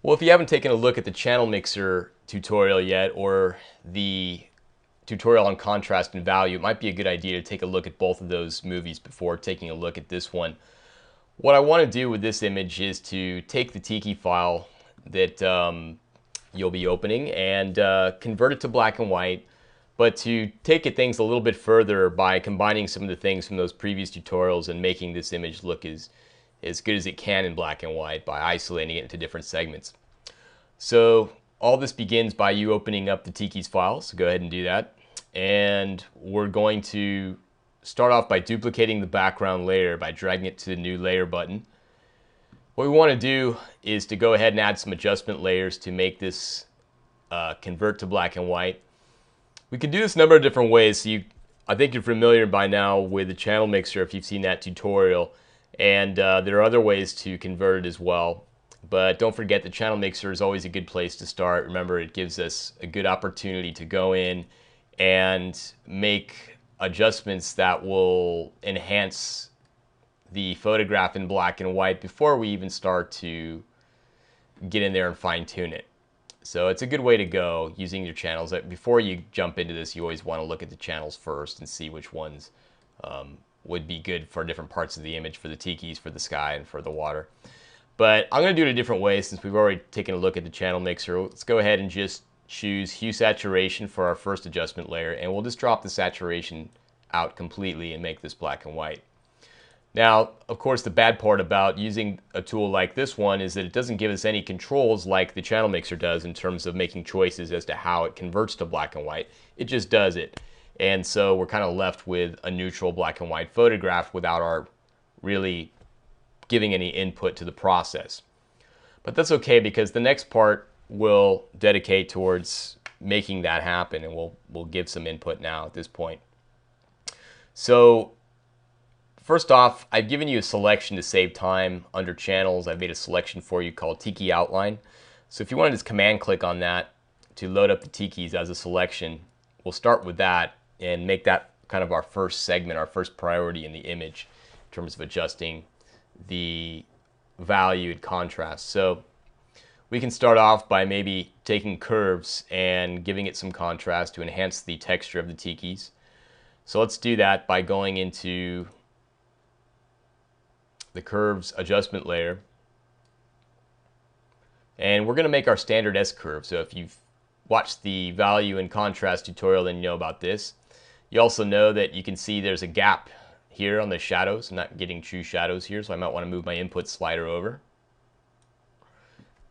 Well, if you haven't taken a look at the channel mixer tutorial yet, or the tutorial on contrast and value, it might be a good idea to take a look at both of those movies before taking a look at this one. What I want to do with this image is to take the Tiki file that you'll be opening and convert it to black and white, but to take things a little bit further by combining some of the things from those previous tutorials and making this image look as good as it can in black and white by isolating it into different segments. So all this begins by you opening up the Tiki's file, so go ahead and do that. And we're going to start off by duplicating the background layer by dragging it to the new layer button. What we want to do is to go ahead and add some adjustment layers to make this convert to black and white. We can do this a number of different ways. So I think you're familiar by now with the channel mixer if you've seen that tutorial. And there are other ways to convert it as well. But don't forget the channel mixer is always a good place to start. Remember, it gives us a good opportunity to go in and make adjustments that will enhance the photograph in black and white before we even start to get in there and fine tune it. So it's a good way to go using your channels. Before you jump into this, you always want to look at the channels first and see which ones would be good for different parts of the image, for the tikis, for the sky, and for the water. But I'm going to do it a different way since we've already taken a look at the channel mixer. Let's go ahead and just choose hue saturation for our first adjustment layer, and we'll just drop the saturation out completely and make this black and white. Now, of course, the bad part about using a tool like this one is that it doesn't give us any controls like the channel mixer does in terms of making choices as to how it converts to black and white. It just does it. And so we're kind of left with a neutral black and white photograph without our really giving any input to the process. But that's okay because the next part will dedicate towards making that happen, and we'll give some input now at this point. So first off, I've given you a selection to save time under channels. I've made a selection for you called Tiki Outline. So if you want to just command click on that to load up the Tikis as a selection, we'll start with that and make that kind of our first segment, our first priority in the image in terms of adjusting the value and contrast. So we can start off by maybe taking curves and giving it some contrast to enhance the texture of the tikis. So let's do that by going into the curves adjustment layer. And we're going to make our standard S curve. So if you've watched the value and contrast tutorial, then you know about this. You also know that you can see there's a gap here on the shadows. I'm not getting true shadows here, so I might want to move my input slider over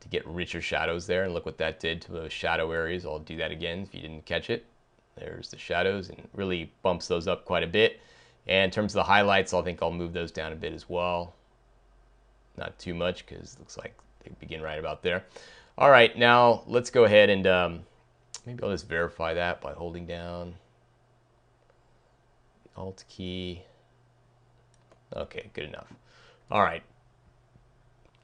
to get richer shadows there. And look what that did to those shadow areas. I'll do that again if you didn't catch it. There's the shadows, and really bumps those up quite a bit. And in terms of the highlights, I think I'll move those down a bit as well. Not too much because it looks like they begin right about there. All right, now let's go ahead and maybe I'll just verify that by holding down the Alt key. Okay, good enough. All right.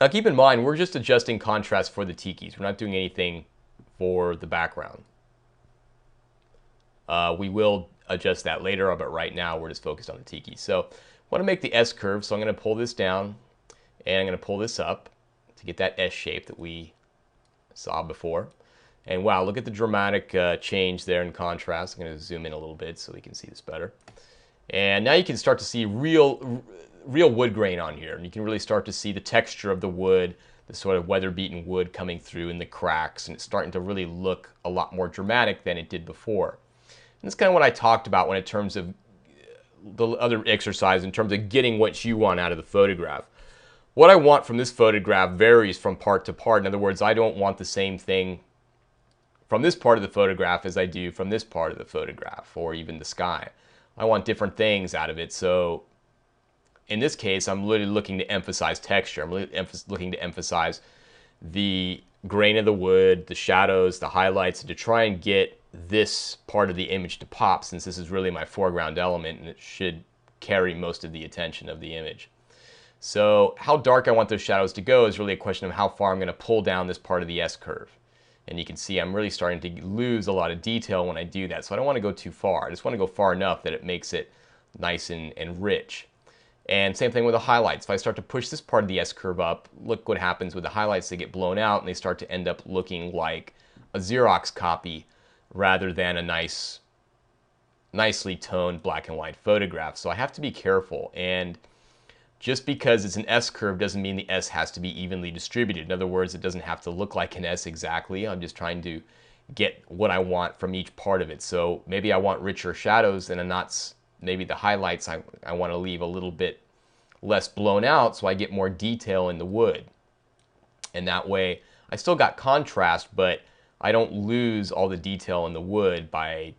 Now keep in mind, we're just adjusting contrast for the tikis. We're not doing anything for the background. We will adjust that later, but right now we're just focused on the tikis. So I want to make the S curve, so I'm going to pull this down and I'm going to pull this up to get that S shape that we saw before. And wow, look at the dramatic change there in contrast. I'm going to zoom in a little bit so we can see this better. And now you can start to see real wood grain on here. And you can really start to see the texture of the wood, the sort of weather-beaten wood coming through in the cracks. And it's starting to really look a lot more dramatic than it did before. And that's kind of what I talked about when in terms of the other exercise, in terms of getting what you want out of the photograph. What I want from this photograph varies from part to part. In other words, I don't want the same thing from this part of the photograph as I do from this part of the photograph, or even the sky. I want different things out of it. So in this case, I'm really looking to emphasize texture. I'm really looking to emphasize the grain of the wood, the shadows, the highlights, and to try and get this part of the image to pop, since this is really my foreground element and it should carry most of the attention of the image. So how dark I want those shadows to go is really a question of how far I'm going to pull down this part of the S curve. And you can see I'm really starting to lose a lot of detail when I do that. So I don't want to go too far. I just want to go far enough that it makes it nice and rich. And same thing with the highlights. If I start to push this part of the S-curve up, look what happens with the highlights. They get blown out and they start to end up looking like a Xerox copy rather than a nicely toned black and white photograph. So I have to be careful. And just because it's an S-curve doesn't mean the S has to be evenly distributed. In other words, it doesn't have to look like an S exactly. I'm just trying to get what I want from each part of it. So maybe I want richer shadows and maybe the highlights I want to leave a little bit less blown out so I get more detail in the wood. And that way I still got contrast, but I don't lose all the detail in the wood by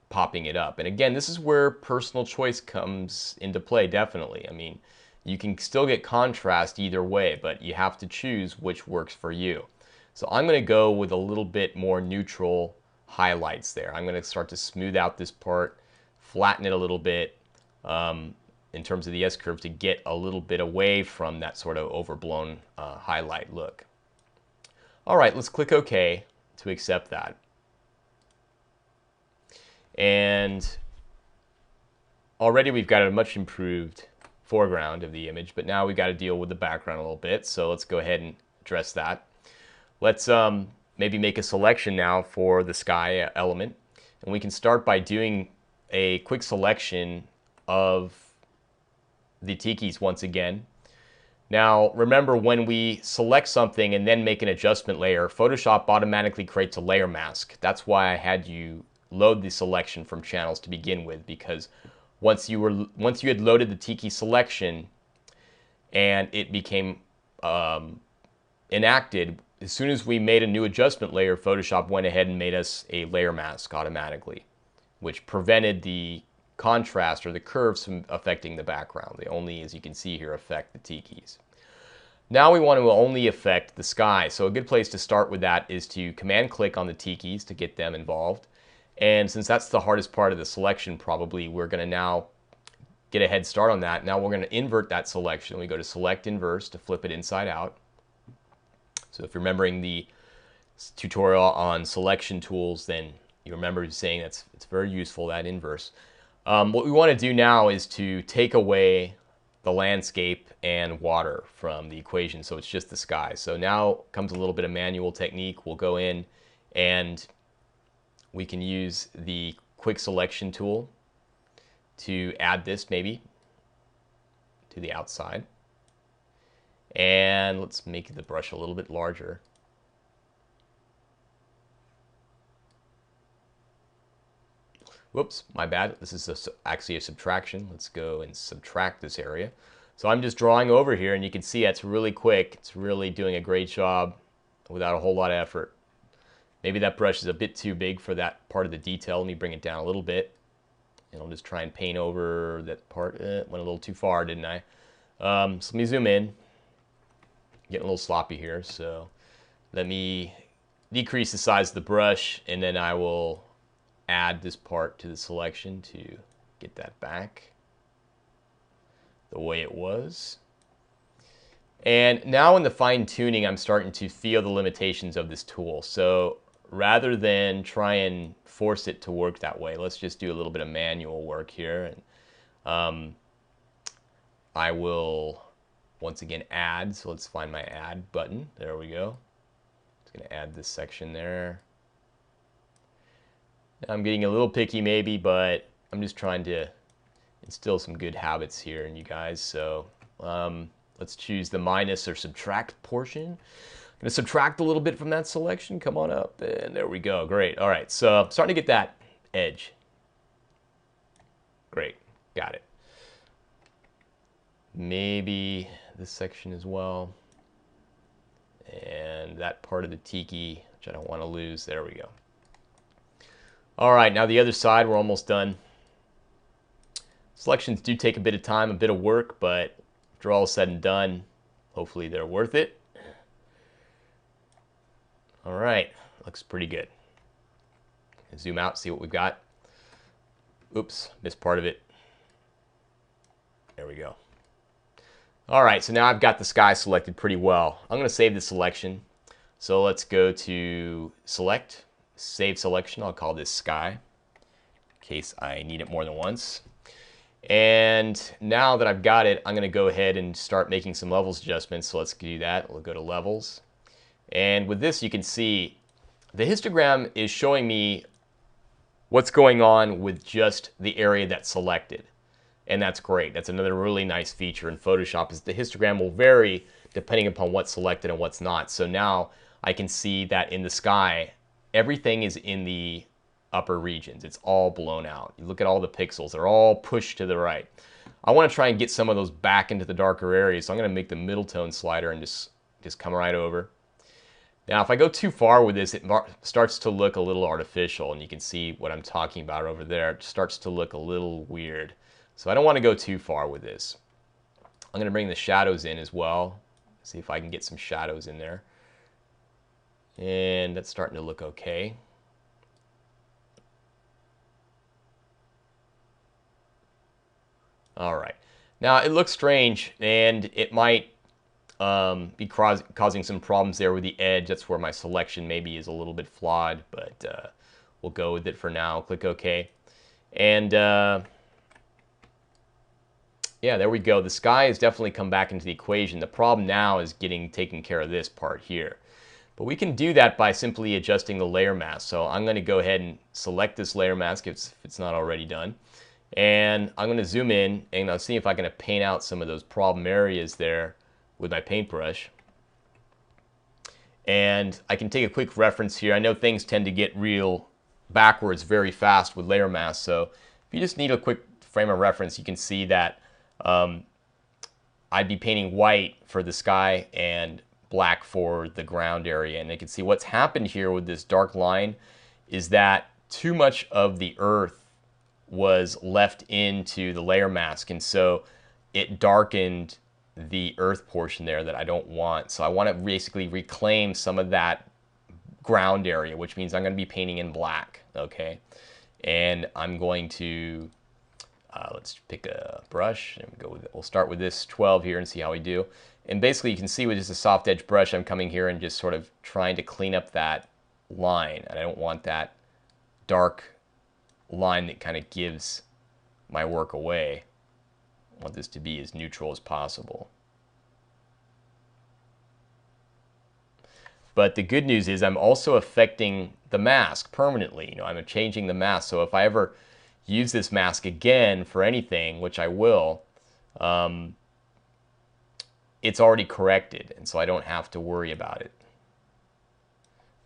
popping it up. And again, this is where personal choice comes into play, definitely. I mean, you can still get contrast either way, but you have to choose which works for you. So I'm going to go with a little bit more neutral highlights there. I'm going to start to smooth out this part, flatten it a little bit in terms of the S-curve to get a little bit away from that sort of overblown highlight look. All right, let's click OK to accept that. And already we've got a much improved foreground of the image, but now we've got to deal with the background a little bit. So let's go ahead and address that. Let's maybe make a selection now for the sky element. And we can start by doing a quick selection of the tikis once again. Now, remember, when we select something and then make an adjustment layer, Photoshop automatically creates a layer mask. That's why I had you load the selection from channels to begin with, because once you had loaded the tiki selection and it became enacted, as soon as we made a new adjustment layer, Photoshop went ahead and made us a layer mask automatically, which prevented the contrast or the curves from affecting the background. They only, as you can see here, affect the tikis. Now we want to only affect the sky. So a good place to start with that is to command click on the tikis to get them involved. And since that's the hardest part of the selection, probably, we're going to now get a head start on that. Now we're going to invert that selection. We go to select inverse to flip it inside out. So if you're remembering the tutorial on selection tools, then you remember saying it's very useful, that inverse. What we want to do now is to take away the landscape and water from the equation, so it's just the sky. So now comes a little bit of manual technique. We'll go in and we can use the quick selection tool to add this maybe to the outside. And let's make the brush a little bit larger. Whoops, my bad. This is actually a subtraction. Let's go and subtract this area. So I'm just drawing over here, and you can see it's really quick. It's really doing a great job without a whole lot of effort. Maybe that brush is a bit too big for that part of the detail. Let me bring it down a little bit. And I'll just try and paint over that part. Went a little too far, didn't I? So let me zoom in. Getting a little sloppy here, so let me decrease the size of the brush, and then I will add this part to the selection to get that back the way it was. And now in the fine tuning, I'm starting to feel the limitations of this tool. So rather than try and force it to work that way, let's just do a little bit of manual work here. And I will once again add. So let's find my add button. There we go. Just going to add this section there. I'm getting a little picky maybe, but I'm just trying to instill some good habits here in you guys. So let's choose the minus or subtract portion. I'm going to subtract a little bit from that selection. Come on up, and there we go. Great. All right, so I'm starting to get that edge. Great, got it. Maybe this section as well, and that part of the tiki, which I don't want to lose. There we go. All right, now the other side, we're almost done. Selections do take a bit of time, a bit of work, but after all is said and done, hopefully they're worth it. All right, looks pretty good. Zoom out, see what we've got. Oops, missed part of it. There we go. All right, so now I've got the sky selected pretty well. I'm going to save the selection. So let's go to select, save selection. I'll call this sky in case I need it more than once. And now that I've got it, I'm going to go ahead and start making some levels adjustments. So let's do that. We'll go to levels. And with this, you can see the histogram is showing me what's going on with just the area that's selected. And that's great. That's another really nice feature in Photoshop, is the histogram will vary depending upon what's selected and what's not. So now I can see that in the sky, everything is in the upper regions. It's all blown out. You look at all the pixels, they're all pushed to the right. I want to try and get some of those back into the darker areas, so I'm going to make the middle tone slider and just come right over. Now, if I go too far with this, it starts to look a little artificial, and you can see what I'm talking about over there. It starts to look a little weird. So I don't want to go too far with this. I'm going to bring the shadows in as well. See if I can get some shadows in there. And that's starting to look okay. All right. Now, it looks strange, and it might be causing some problems there with the edge. That's where my selection maybe is a little bit flawed, but we'll go with it for now. Click OK. And yeah, there we go. The sky has definitely come back into the equation. The problem now is taking care of this part here. But we can do that by simply adjusting the layer mask. So I'm going to go ahead and select this layer mask if it's not already done. And I'm going to zoom in, and I'll see if I can paint out some of those problem areas there with my paintbrush. And I can take a quick reference here. I know things tend to get real backwards very fast with layer masks. So if you just need a quick frame of reference, you can see that I'd be painting white for the sky and black for the ground area. And you can see what's happened here with this dark line is that too much of the earth was left into the layer mask, and so it darkened the earth portion there that I don't want. So I want to basically reclaim some of that ground area, which means I'm going to be painting in black, okay? And I'm going to let's pick a brush and we'll start with this 12 here and see how we do. And basically you can see with just a soft edge brush, I'm coming here and just sort of trying to clean up that line. And I don't want that dark line that kind of gives my work away. I want this to be as neutral as possible. But the good news is I'm also affecting the mask permanently. You know, I'm changing the mask. So if I ever use this mask again for anything, which I will, it's already corrected, and so I don't have to worry about it.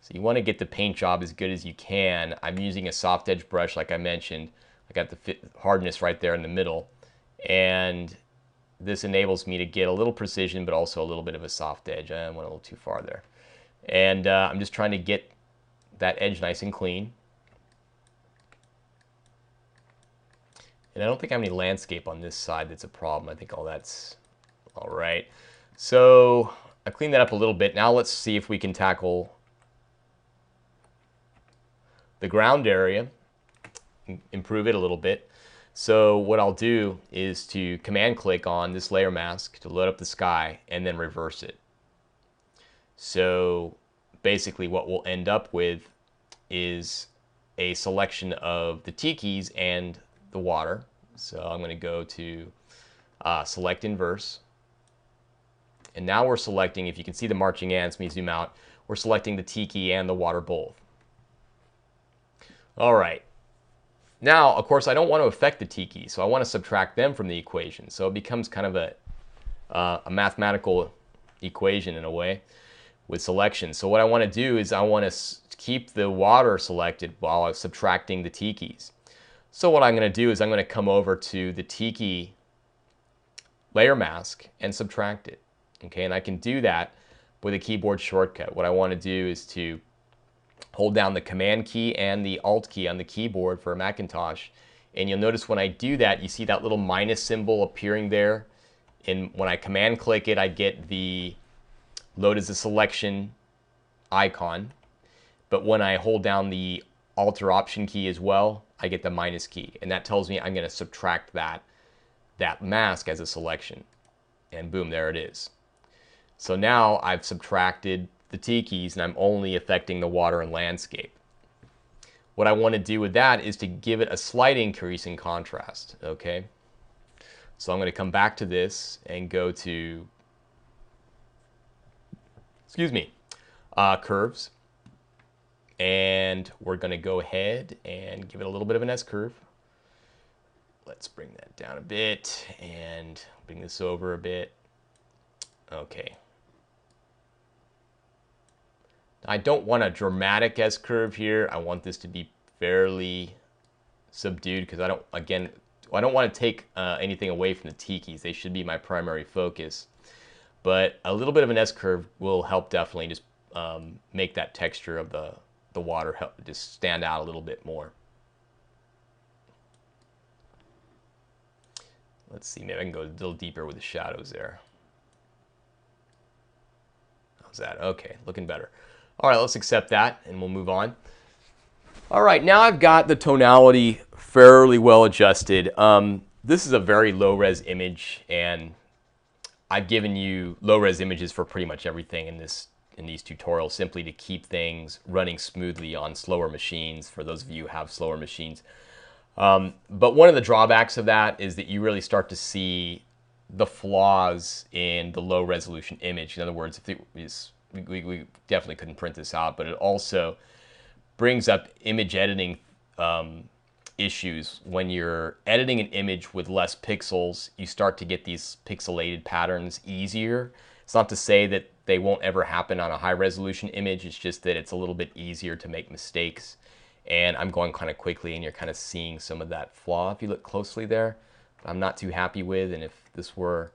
So you want to get the paint job as good as you can. I'm using a soft edge brush like I mentioned. I got the hardness right there in the middle, and this enables me to get a little precision but also a little bit of a soft edge. I went a little too far there. And I'm just trying to get that edge nice and clean. And I don't think I have any landscape on this side that's a problem. I think all that's all right. So I cleaned that up a little bit. Now let's see if we can tackle the ground area, improve it a little bit. So what I'll do is to command click on this layer mask to load up the sky and then reverse it. So basically what we'll end up with is a selection of the tikis and the water. So I'm going to go to select inverse. And now we're selecting, if you can see the marching ants, let me zoom out, we're selecting the tiki and the water both. All right. Now, of course, I don't want to affect the tiki, so I want to subtract them from the equation. So it becomes kind of a mathematical equation in a way with selection. So what I want to do is I want to keep the water selected while I'm subtracting the tikis. So what I'm going to do is I'm going to come over to the tiki layer mask and subtract it. Okay, and I can do that with a keyboard shortcut. What I want to do is to hold down the Command key and the Alt key on the keyboard for a Macintosh. And you'll notice when I do that, you see that little minus symbol appearing there. And when I command click it, I get the load as a selection icon. But when I hold down the Alt or Option key as well, I get the minus key. And that tells me I'm going to subtract that mask as a selection. And boom, there it is. So now I've subtracted the tikis and I'm only affecting the water and landscape. What I want to do with that is to give it a slight increase in contrast, okay? So I'm going to come back to this and go to, excuse me, curves. And we're going to go ahead and give it a little bit of an S-curve. Let's bring that down a bit and bring this over a bit. Okay. I don't want a dramatic S-curve here. I want this to be fairly subdued because I don't want to take anything away from the tikis. They should be my primary focus. But a little bit of an S-curve will help definitely just make that texture of the water just stand out a little bit more. Let's see, maybe I can go a little deeper with the shadows there. How's that? Okay, looking better. All right, let's accept that and we'll move on. All right, now I've got the tonality fairly well adjusted. This is a very low-res image, and I've given you low-res images for pretty much everything in these tutorials, simply to keep things running smoothly on slower machines, for those of you who have slower machines. But one of the drawbacks of that is that you really start to see the flaws in the low-resolution image. In other words, we definitely couldn't print this out, but it also brings up image editing issues. When you're editing an image with less pixels, you start to get these pixelated patterns easier. It's not to say that they won't ever happen on a high resolution image, it's just that it's a little bit easier to make mistakes. And I'm going kind of quickly and you're kind of seeing some of that flaw if you look closely there. I'm not too happy with, and if this were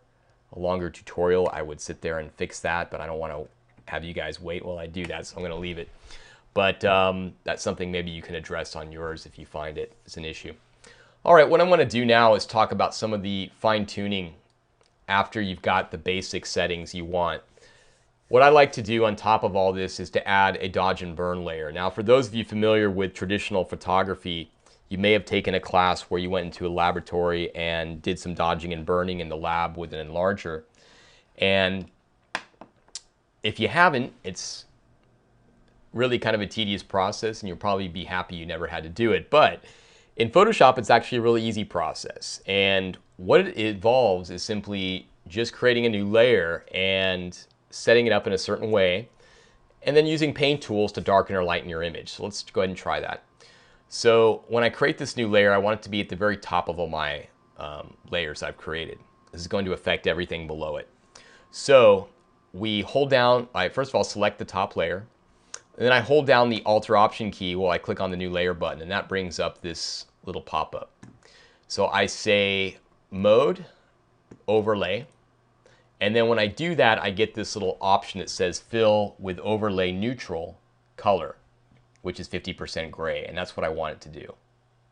a longer tutorial, I would sit there and fix that, but I don't want to have you guys wait while I do that, so I'm going to leave it. But that's something maybe you can address on yours if you find it is an issue. All right, what I'm going to do now is talk about some of the fine-tuning after you've got the basic settings you want. What I like to do on top of all this is to add a dodge and burn layer. Now, for those of you familiar with traditional photography, you may have taken a class where you went into a laboratory and did some dodging and burning in the lab with an enlarger. And if you haven't, it's really kind of a tedious process, and you'll probably be happy you never had to do it. But in Photoshop, it's actually a really easy process. And what it involves is simply just creating a new layer and setting it up in a certain way, and then using paint tools to darken or lighten your image. So let's go ahead and try that. So when I create this new layer, I want it to be at the very top of all my layers I've created. This is going to affect everything below it. So we hold down, I first of all select the top layer, and then I hold down the Alt or Option key while I click on the new layer button, and that brings up this little pop-up. So I say Mode, Overlay, and then when I do that, I get this little option that says Fill with Overlay Neutral Color, which is 50% gray, and that's what I want it to do.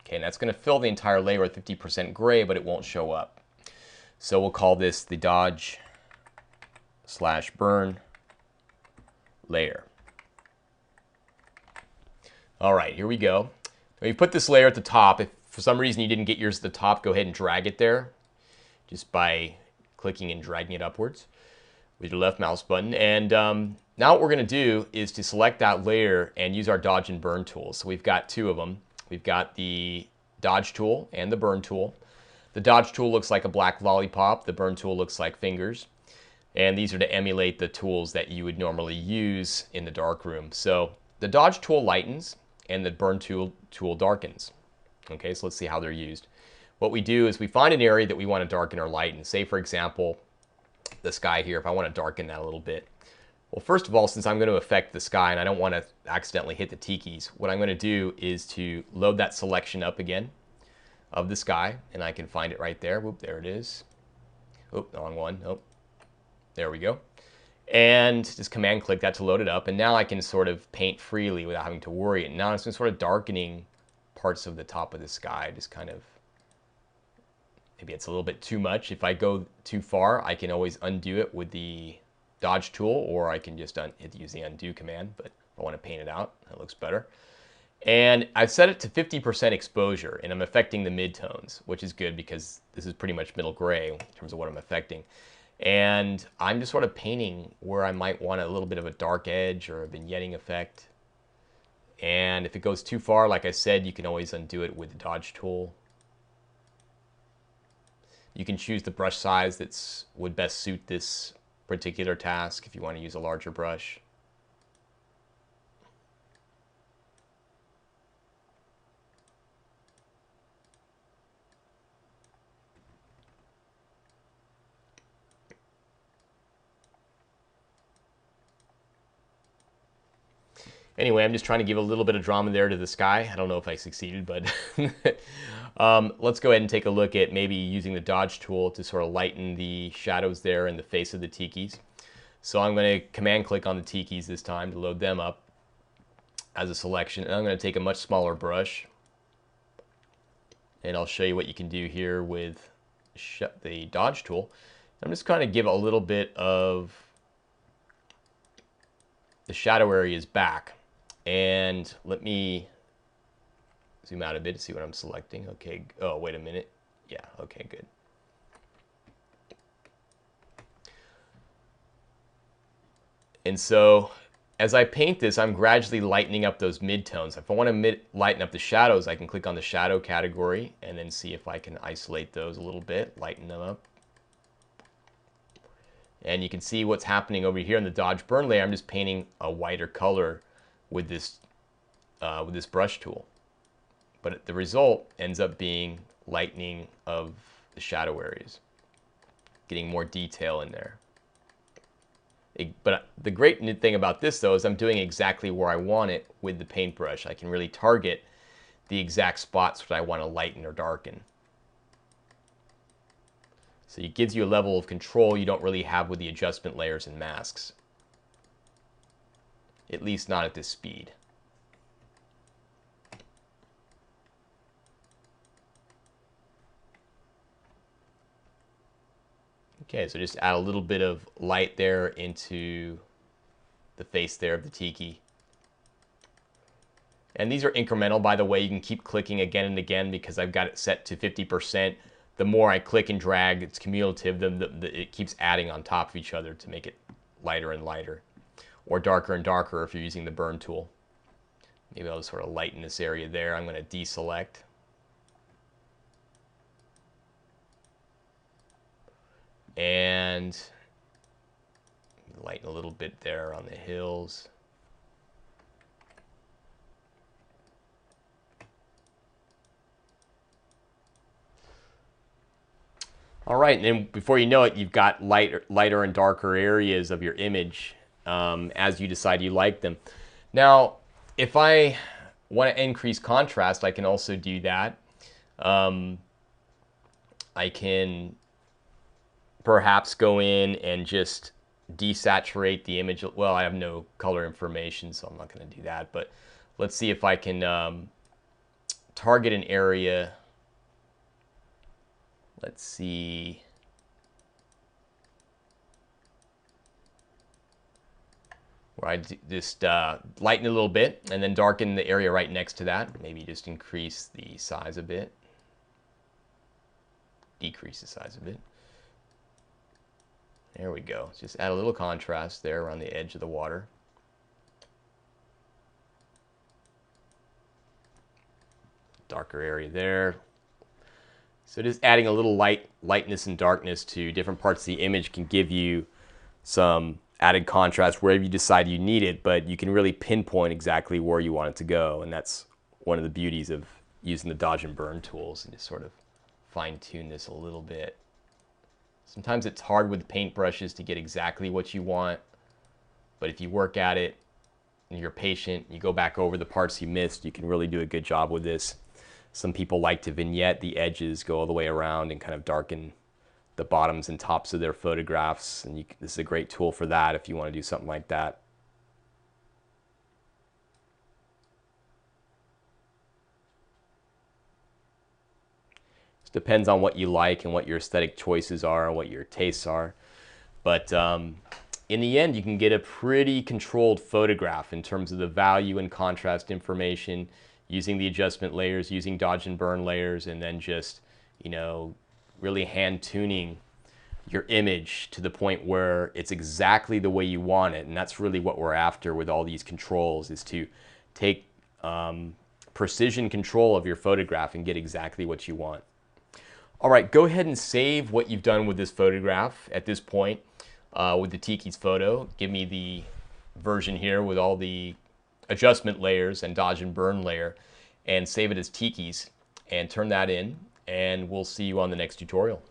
Okay, and that's going to fill the entire layer with 50% gray, but it won't show up. So we'll call this the Dodge/Burn layer. All right, here we go. Now you put this layer at the top. If for some reason you didn't get yours at the top, go ahead and drag it there just by clicking and dragging it upwards with your left mouse button. And now what we're going to do is to select that layer and use our dodge and burn tools. So we've got two of them. We've got the dodge tool and the burn tool. The dodge tool looks like a black lollipop. The burn tool looks like fingers. And these are to emulate the tools that you would normally use in the darkroom. So the dodge tool lightens and the burn tool darkens. Okay, so let's see how they're used. What we do is we find an area that we want to darken or lighten. Say, for example, the sky here, if I want to darken that a little bit. Well, first of all, since I'm going to affect the sky and I don't want to accidentally hit the tikis, what I'm going to do is to load that selection up again of the sky, and I can find it right there. Whoop, there it is. Oop, wrong one. Oh, there we go. And just command click that to load it up, and now I can sort of paint freely without having to worry. And now it's been sort of darkening parts of the top of the sky, just kind of, maybe it's a little bit too much. If I go too far, I can always undo it with the dodge tool, or I can just use the undo command, but if I want to paint it out, that looks better. And I've set it to 50% exposure, and I'm affecting the midtones, which is good because this is pretty much middle gray in terms of what I'm affecting. And I'm just sort of painting where I might want a little bit of a dark edge or a vignetting effect. And if it goes too far, like I said, you can always undo it with the dodge tool. You can choose the brush size that would best suit this particular task if you want to use a larger brush. Anyway, I'm just trying to give a little bit of drama there to the sky. I don't know if I succeeded, but let's go ahead and take a look at maybe using the dodge tool to sort of lighten the shadows there in the face of the tikis. So I'm going to command click on the tikis this time to load them up as a selection. And I'm going to take a much smaller brush. And I'll show you what you can do here with the dodge tool. I'm just going to give a little bit of the shadow areas back. And let me zoom out a bit to see what I'm selecting. Okay, oh, wait a minute. Yeah, okay, good. And so as I paint this, I'm gradually lightening up those midtones. If I want to lighten up the shadows, I can click on the shadow category and then see if I can isolate those a little bit, lighten them up. And you can see what's happening over here in the dodge burn layer. I'm just painting a whiter color with this brush tool. But the result ends up being lightening of the shadow areas, getting more detail in there. But the great thing about this, though, is I'm doing exactly where I want it with the paintbrush. I can really target the exact spots that I want to lighten or darken. So it gives you a level of control you don't really have with the adjustment layers and masks. At least not at this speed. Okay, so just add a little bit of light there into the face there of the tiki. And these are incremental, by the way. You can keep clicking again and again because I've got it set to 50%. The more I click and drag, it's cumulative. It keeps adding on top of each other to make it lighter and lighter, or darker and darker if you're using the burn tool. Maybe I'll just sort of lighten this area there. I'm going to deselect. And lighten a little bit there on the hills. All right, and then before you know it, you've got lighter and darker areas of your image as you decide you like them. Now, if I want to increase contrast, I can also do that. I can perhaps go in and just desaturate the image. Well, I have no color information, so I'm not going to do that. But let's see if I can target an area. Let's see. Where I just lighten a little bit and then darken the area right next to that. Maybe just increase the size a bit. Decrease the size a bit. There we go. Just add a little contrast there around the edge of the water. Darker area there. So just adding a little lightness and darkness to different parts of the image can give you some added contrast wherever you decide you need it, but you can really pinpoint exactly where you want it to go. And that's one of the beauties of using the dodge and burn tools, and just sort of fine-tune this a little bit. Sometimes it's hard with paintbrushes to get exactly what you want, but if you work at it and you're patient, you go back over the parts you missed, you can really do a good job with this. Some people like to vignette the edges, go all the way around and kind of darken the bottoms and tops of their photographs, and this is a great tool for that if you want to do something like that. Depends on what you like and what your aesthetic choices are and what your tastes are. But in the end, you can get a pretty controlled photograph in terms of the value and contrast information, using the adjustment layers, using dodge and burn layers, and then just, really hand tuning your image to the point where it's exactly the way you want it. And that's really what we're after with all these controls, is to take precision control of your photograph and get exactly what you want. All right, go ahead and save what you've done with this photograph at this point with the Tiki's photo. Give me the version here with all the adjustment layers and dodge and burn layer, and save it as Tiki's and turn that in, and we'll see you on the next tutorial.